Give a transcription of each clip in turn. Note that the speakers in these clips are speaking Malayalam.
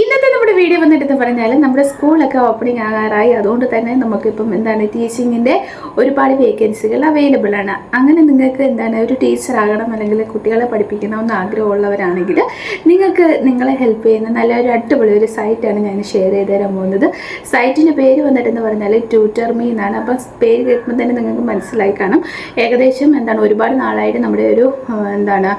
ഇന്നത്തെ നമ്മുടെ വീഡിയോ വന്നിട്ട് പറഞ്ഞാൽ നമ്മുടെ സ്കൂളൊക്കെ ഓപ്പണിംഗ് ആകാറായി. അതുകൊണ്ട് തന്നെ നമുക്കിപ്പം എന്താണ് ടീച്ചിങ്ങിൻ്റെ ഒരുപാട് വേക്കൻസികൾ അവൈലബിൾ ആണ്. അങ്ങനെ നിങ്ങൾക്ക് എന്താണ് ഒരു ടീച്ചറാകണം അല്ലെങ്കിൽ കുട്ടികളെ പഠിപ്പിക്കണമെന്ന് ആഗ്രഹമുള്ളവരാണെങ്കിൽ നിങ്ങൾക്ക് നിങ്ങളെ ഹെൽപ്പ് ചെയ്യുന്ന നല്ലൊരു അടിപൊളി ഒരു സൈറ്റാണ് ഞാൻ ഷെയർ ചെയ്ത് തരാൻ പോകുന്നത്. സൈറ്റിൻ്റെ പേര് വന്നിട്ടെന്ന് പറഞ്ഞാൽ ട്യൂട്ടർമീ എന്നാണ്. അപ്പം പേര് കേൾക്കുമ്പോൾ തന്നെ നിങ്ങൾക്ക് മനസ്സിലായി കാണും. ഏകദേശം എന്താണ് ഒരുപാട് നാളായിട്ട് നമ്മുടെ ഒരു എന്താണ്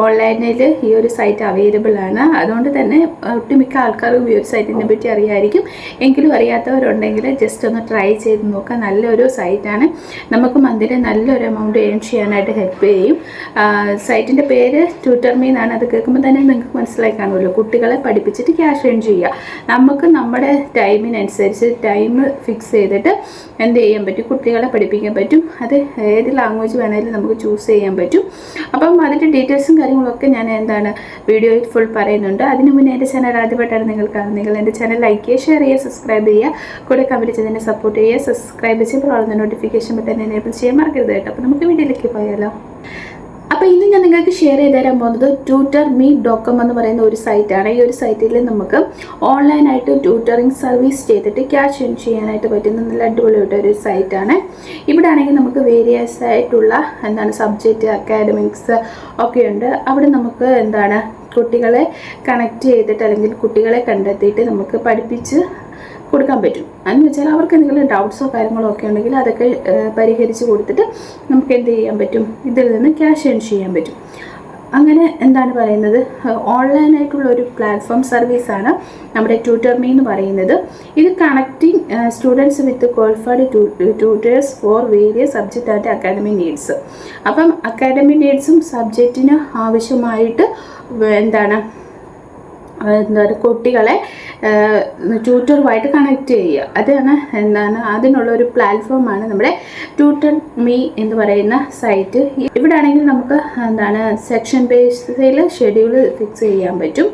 ഓൺലൈനിൽ ഈ ഒരു സൈറ്റ് അവൈലബിൾ ആണ്. അതുകൊണ്ട് തന്നെ ഒട്ടുമിക്ക ആൾക്കാർക്കും ഈ ഒരു സൈറ്റിനെ പറ്റി അറിയായിരിക്കും. എങ്കിലും അറിയാത്തവരുണ്ടെങ്കിൽ ജസ്റ്റ് ഒന്ന് ട്രൈ ചെയ്ത് നോക്കുക. നല്ലൊരു സൈറ്റാണ്. നമുക്ക് മന്തിൽ നല്ലൊരു എമൗണ്ട് ഏൺ ചെയ്യാനായിട്ട് ഹെൽപ്പ് ചെയ്യും. സൈറ്റിൻ്റെ പേര് ട്യൂട്ടർമീ എന്നാണ്. അത് കേൾക്കുമ്പോൾ തന്നെ നിങ്ങൾക്ക് മനസ്സിലായി കാണുമല്ലോ. കുട്ടികളെ പഠിപ്പിച്ചിട്ട് ക്യാഷ് ഏൺ ചെയ്യുക. നമുക്ക് നമ്മുടെ ടൈമിനനുസരിച്ച് ടൈം ഫിക്സ് ചെയ്തിട്ട് എന്ത് ചെയ്യാൻ പറ്റും, കുട്ടികളെ പഠിപ്പിക്കാൻ പറ്റും. അത് ഏത് ലാംഗ്വേജ് വേണമെങ്കിലും നമുക്ക് ചൂസ് ചെയ്യാൻ പറ്റും. അപ്പം അതിൻ്റെ ഡീറ്റെയിൽസും കാര്യങ്ങളൊക്കെ ഞാൻ എന്താണ് വീഡിയോയിൽ ഫുൾ പറയുന്നുണ്ട്. അതിന് മുന്നേ എൻ്റെ ചാനൽ ആദ്യമായിട്ടാണ് നിങ്ങൾ കാണുന്നത്, എൻ്റെ ചാനൽ ലൈക്ക് ചെയ്യുക, ഷെയർ ചെയ്യുക, സബ്സ്ക്രൈബ് ചെയ്യുക, കൂടെ കമൻറ്റ് ചെയ്തതിനെ സപ്പോർട്ട് ചെയ്യുക. സബ്സ്ക്രൈബ് ചെയ്യുമ്പോൾ ഉള്ള നോട്ടിഫിക്കേഷൻ ബട്ടൺ എനേബിൾ ചെയ്യാൻ മറക്കരുത് കേട്ടോ. അപ്പോൾ നമുക്ക് വീഡിയോയിലേക്ക് പോയാലോ. അപ്പോൾ ഇന്ന് ഞാൻ നിങ്ങൾക്ക് ഷെയർ ചെയ്ത് തരാൻ പോകുന്നത് tutorme.com എന്ന് പറയുന്ന ഒരു സൈറ്റാണ്. ഈ ഒരു സൈറ്റിൽ നമുക്ക് ഓൺലൈനായിട്ട് ട്യൂട്ടറിങ് സർവീസ് ചെയ്തിട്ട് ക്യാഷ് ഏൺ ചെയ്യാനായിട്ട് പറ്റുന്ന നല്ല അടിപൊളിയായിട്ടൊരു സൈറ്റാണ്. ഇവിടെ ആണെങ്കിൽ നമുക്ക് വേരിയസ് ആയിട്ടുള്ള എന്താണ് സബ്ജക്റ്റ് അക്കാഡമിക്സ് ഒക്കെ ഉണ്ട്. അവിടെ നമുക്ക് എന്താണ് കുട്ടികളെ കണക്ട് ചെയ്തിട്ട് അല്ലെങ്കിൽ കുട്ടികളെ കണ്ടെത്തിയിട്ട് നമുക്ക് പഠിപ്പിച്ച് കൊടുക്കാൻ പറ്റും. എന്ന് വെച്ചാൽ അവർക്ക് എന്തെങ്കിലും ഡൗട്ട്സോ കാര്യങ്ങളോ ഒക്കെ ഉണ്ടെങ്കിൽ അതൊക്കെ പരിഹരിച്ച് കൊടുത്തിട്ട് നമുക്ക് എന്ത് ചെയ്യാൻ പറ്റും, ഇതിൽ നിന്ന് ക്യാഷ് ഏൺ ചെയ്യാൻ പറ്റും. അങ്ങനെ എന്താണ് പറയുന്നത്, ഓൺലൈനായിട്ടുള്ള ഒരു പ്ലാറ്റ്ഫോം സർവീസാണ് നമ്മുടെ ട്യൂട്ടർമീ എന്ന് പറയുന്നത്. ഇത് connecting students with qualified tutors for various subject and academic needs. അപ്പം അക്കാഡമിക് നീഡ്സും സബ്ജക്റ്റിന് ആവശ്യമായിട്ട് എന്താണ് കുട്ടികളെ ട്യൂട്ടറുമായിട്ട് കണക്ട് ചെയ്യുക. അതാണ് എന്താണ് അതിനുള്ളൊരു പ്ലാറ്റ്ഫോമാണ് നമ്മുടെ ട്യൂട്ടർമീ എന്ന് പറയുന്ന സൈറ്റ്. ഇവിടെ ആണെങ്കിൽ നമുക്ക് എന്താണ് സെക്ഷൻ ബേസിൽ ഷെഡ്യൂൾ ഫിക്സ് ചെയ്യാൻ പറ്റും.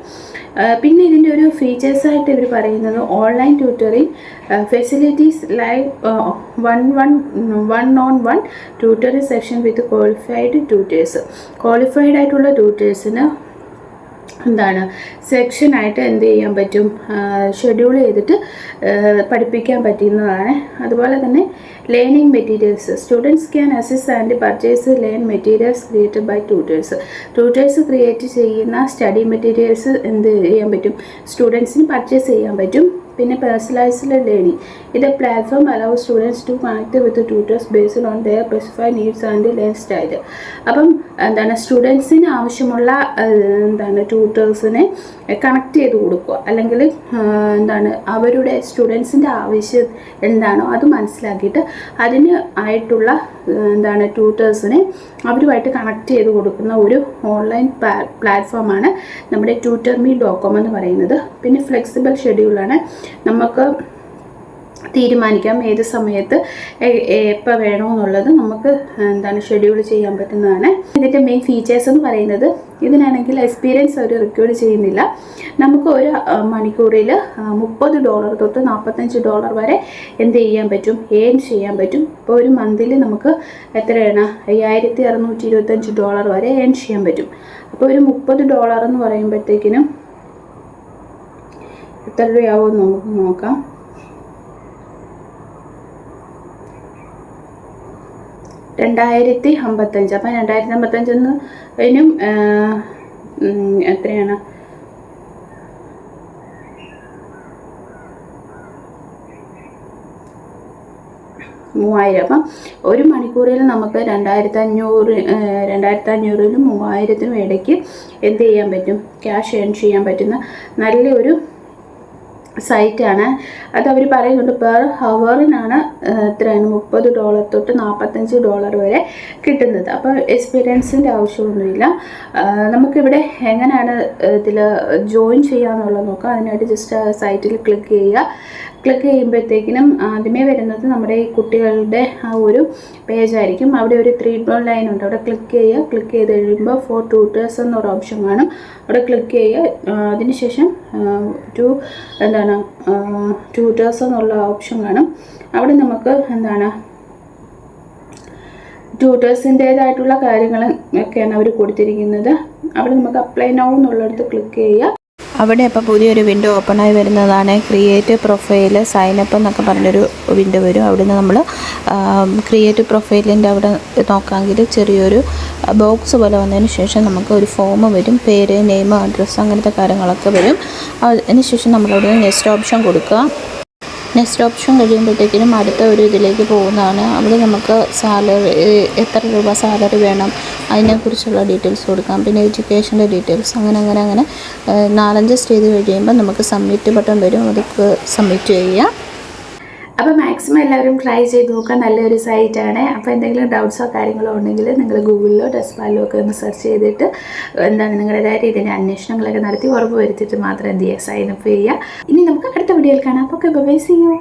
പിന്നെ ഇതിൻ്റെ ഒരു ഫീച്ചേഴ്സായിട്ട് ഇവർ പറയുന്നത് online tutoring facilities live 1-on-1 tutoring section വിത്ത് ക്വാളിഫൈഡ് ട്യൂട്ടേഴ്സ്. ക്വാളിഫൈഡ് ആയിട്ടുള്ള ട്യൂട്ടേഴ്സിന് എന്താണ് സെക്ഷനായിട്ട് എന്ത് ചെയ്യാൻ പറ്റും, ഷെഡ്യൂൾ ചെയ്തിട്ട് പഠിപ്പിക്കാൻ പറ്റുന്നതാണ്. അതുപോലെ തന്നെ learning materials students can assist and purchase learn materials created by tutors create ചെയ്യുന്ന സ്റ്റഡി മെറ്റീരിയൽസ് എന്ത് ചെയ്യാൻ പറ്റും, സ്റ്റുഡൻസിന് പർച്ചേസ് ചെയ്യാൻ പറ്റും. പിന്നെ പേഴ്സണലൈസ്ഡ് ലേണിംഗ് ഇത് platform allows students to connect with tutors based on their specified needs and learn style. അപ്പം എന്താണ് സ്റ്റുഡൻസിന് ആവശ്യമുള്ള എന്താണ് ട്യൂട്ടേഴ്സിനെ കണക്ട് ചെയ്ത് കൊടുക്കുക, അല്ലെങ്കിൽ എന്താണ് അവരുടെ സ്റ്റുഡൻസിൻ്റെ ആവശ്യം എന്താണോ അത് മനസ്സിലാക്കിയിട്ട് അതിന് ആയിട്ടുള്ള എന്താണ് ട്യൂട്ടേഴ്സിനെ അവരുമായിട്ട് കണക്ട് ചെയ്ത് കൊടുക്കുന്ന ഒരു ഓൺലൈൻ പ്ലാറ്റ്ഫോമാണ് നമ്മുടെ tutorme.com എന്ന് പറയുന്നത്. പിന്നെ ഫ്ലെക്സിബിൾ ഷെഡ്യൂളാണ്. നമുക്ക് തീരുമാനിക്കാം ഏത് സമയത്ത് എപ്പോൾ വേണമെന്നുള്ളത് നമുക്ക് എന്താണ് ഷെഡ്യൂൾ ചെയ്യാൻ പറ്റുന്നതാണ്. ഇതിൻ്റെ മെയിൻ ഫീച്ചേഴ്സ് എന്ന് പറയുന്നത് ഇതിനാണെങ്കിൽ എക്സ്പീരിയൻസ് അവർ റിക്വയർഡ് ചെയ്യുന്നില്ല. നമുക്ക് ഒരു മണിക്കൂറിൽ $30 തൊട്ട് $45 വരെ എന്ത് ചെയ്യാൻ പറ്റും, ഏൺ ചെയ്യാൻ പറ്റും. ഇപ്പോൾ ഒരു മന്തിൽ നമുക്ക് എത്രയാണ് $5625 വരെ ഏൺ ചെയ്യാൻ പറ്റും. അപ്പോൾ ഒരു $30 എന്ന് പറയുമ്പോഴത്തേക്കിനും എത്ര രൂപയാവുമെന്ന് നമുക്ക് നോക്കാം. 2055. അപ്പം 2055 എത്രയാണ്, 3000. അപ്പം ഒരു മണിക്കൂറിൽ നമുക്ക് 2500-നും 3000-നും ഇടയ്ക്ക് എന്ത് ചെയ്യാൻ പറ്റും, ക്യാഷ് ഏൺ ചെയ്യാൻ പറ്റുന്ന നല്ലൊരു സൈറ്റാണ്. അത് അവർ പറയുന്നുണ്ട് പെർ ഹവറിനാണ് എത്രയാണ് $30 തൊട്ട് $45 വരെ കിട്ടുന്നത്. അപ്പോൾ എക്സ്പീരിയൻസിൻ്റെ ആവശ്യമൊന്നുമില്ല. നമുക്കിവിടെ എങ്ങനെയാണ് ഇതിൽ ജോയിൻ ചെയ്യാമെന്നുള്ളത് നോക്കാം. അതിനായിട്ട് ജസ്റ്റ് സൈറ്റിൽ ക്ലിക്ക് ചെയ്യുക. ക്ലിക്ക് ചെയ്യുമ്പോഴത്തേക്കിനും ആദ്യമേ വരുന്നത് നമ്മുടെ ഈ കുട്ടികളുടെ ആ ഒരു പേജായിരിക്കും. അവിടെ ഒരു 3 ലൈൻ ഉണ്ട്, അവിടെ ക്ലിക്ക് ചെയ്യുക. ക്ലിക്ക് ചെയ്ത് കഴിയുമ്പോൾ ഫോർ ട്യൂട്ടേഴ്സ് എന്നൊരു ഓപ്ഷൻ കാണും, അവിടെ ക്ലിക്ക് ചെയ്യുക. അതിനുശേഷം എന്താണ് ട്യൂട്ടേഴ്സ് എന്നുള്ള ഓപ്ഷൻ കാണും. അവിടെ നമുക്ക് എന്താണ് ട്യൂട്ടേഴ്സിൻ്റേതായിട്ടുള്ള കാര്യങ്ങൾ ഒക്കെയാണ് അവർ കൊടുത്തിരിക്കുന്നത്. അവിടെ നമുക്ക് അപ്ലൈ നൗ എന്നുള്ളിടത്ത് ക്ലിക്ക് ചെയ്യുക. അവിടെ അപ്പോൾ പുതിയൊരു വിൻഡോ ഓപ്പണായി വരുന്നതാണ്. ക്രിയേറ്റ് പ്രൊഫൈൽ സൈനപ്പ് എന്നൊക്കെ പറഞ്ഞൊരു വിൻഡോ വരും. അവിടുന്ന് നമ്മൾ ക്രിയേറ്റ് പ്രൊഫൈലിൻ്റെ അവിടെ നോക്കാമെങ്കിൽ ചെറിയൊരു ബോക്സ് പോലെ വന്നതിന് ശേഷം നമുക്ക് ഒരു ഫോം വരും. പേര്, നെയിം, അഡ്രസ്സ് അങ്ങനത്തെ കാര്യങ്ങളൊക്കെ വരും. അതിന് ശേഷം നമ്മളവിടെ നെക്സ്റ്റ് ഓപ്ഷൻ കൊടുക്കുക. നെക്സ്റ്റ് ഓപ്ഷൻ കഴിയുമ്പോഴത്തേക്കിനും അടുത്ത ഒരു ഇതിലേക്ക് പോകുന്നതാണ്. അവിടെ നമുക്ക് സാലറി, എത്ര രൂപ സാലറി വേണം, അതിനെക്കുറിച്ചുള്ള ഡീറ്റെയിൽസ് കൊടുക്കാം. പിന്നെ എഡ്യൂക്കേഷൻ്റെ ഡീറ്റെയിൽസ്, അങ്ങനെ 4-5 സ്റ്റേജ് കഴിയുമ്പോൾ നമുക്ക് സബ്മിറ്റ് ബട്ടൺ വരും. അതൊക്കെ സബ്മിറ്റ് ചെയ്യുക. അപ്പോൾ മാക്സിമം എല്ലാവരും ട്രൈ ചെയ്ത് നോക്കുക. നല്ലൊരു സൈറ്റാണ്. അപ്പോൾ എന്തെങ്കിലും ഡൗട്ട്സോ കാര്യങ്ങളോ ഉണ്ടെങ്കിൽ നിങ്ങൾ ഗൂഗിളിലോ ഡെസ്പാലിലോ ഒക്കെ ഒന്ന് സെർച്ച് ചെയ്തിട്ട് നിങ്ങളുടേതായ രീതിയിൽ അന്വേഷണങ്ങളൊക്കെ നടത്തി ഉറപ്പ് വരുത്തിയിട്ട് മാത്രം എന്ത് ചെയ്യുക, സൈനപ്പ് ചെയ്യുക. ഇനി നമുക്ക് അടുത്ത വീഡിയോയിൽ കാണാം. അപ്പോൾ ബൈ, സീ യു.